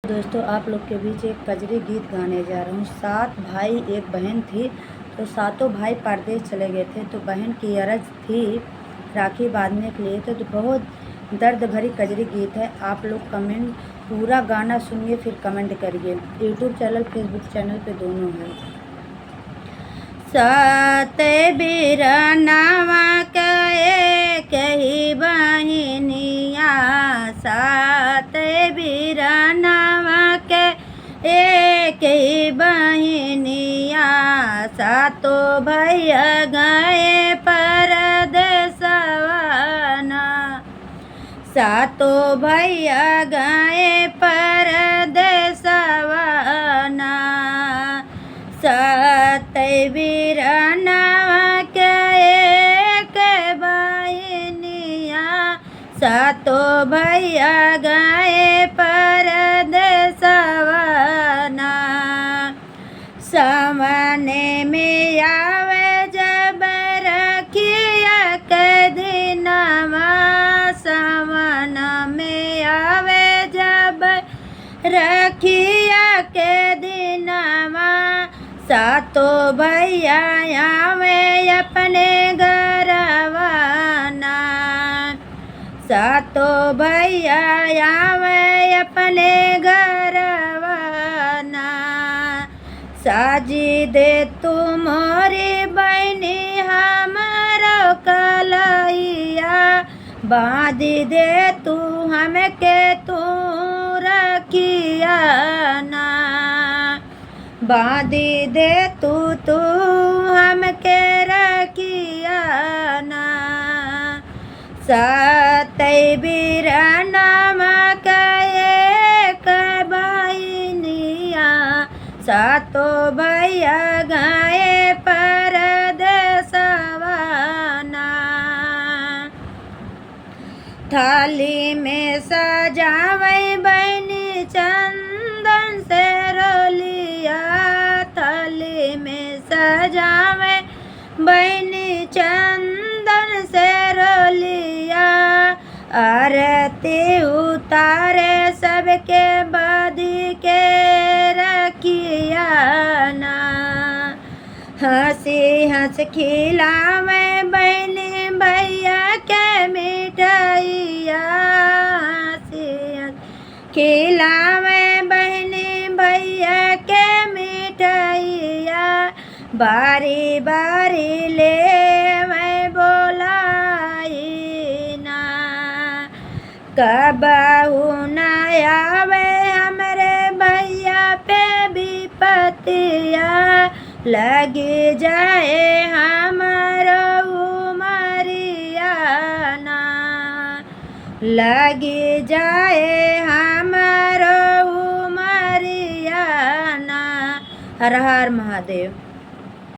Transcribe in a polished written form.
दोस्तों आप लोग के बीच एक कजरी गीत गाने जा रहा हूँ। 7 भाई एक बहन थी, तो सातों भाई परदेश चले गए थे। तो बहन की अरज थी राखी बांधने के लिए। तो बहुत दर्द भरी कजरी गीत है। आप लोग कमेंट पूरा गाना सुनिए, फिर कमेंट करिए। यूट्यूब चैनल, फेसबुक चैनल पे दोनों है। सात बिरनावा कहे कही बहिनिया, सात बिरनावा के एक ही बहिनिया, सातो भैया गए परदेसवा, सातो भैया गए परदेसवा। सात बिरनावा के एक बहिनिया, सातो भैया गए परदेसवा। सामने में आवे जब रखिया के दिनवा, सावन में आवे जब रखिया के दिनवा, सातो भैया आवे अपने घरवा, सातो भैया आवे अपने घरवा। साजी दे तू मोरी बहनी हमारो कलैया, बांधी दे तू हमके तू रखिया ना, बांधी दे तू हमके रखिया ना। सात बिरनावा के एक बहिनिया, सातो भैया गए परदेसवा। थाली में सजावे बहनी चंदन से रोलिया, थाली में सजावे बहनी चंदन से रोलिया, आरती उतारे सबके बदी के रखिया ना, हंसी हंस खिलावे बहनी भैया के मिठाइया, हंसी हंस खिलावे बहनी भैया के मिठाइया, बारी बारी ले मैं बोलाई ना, कबहू न आवे हमरे भैया पे विपतिया, लगी जाए हमारो उमरिया ना, लगी जाए हमारो उमरिया ना। हर हर महादेव।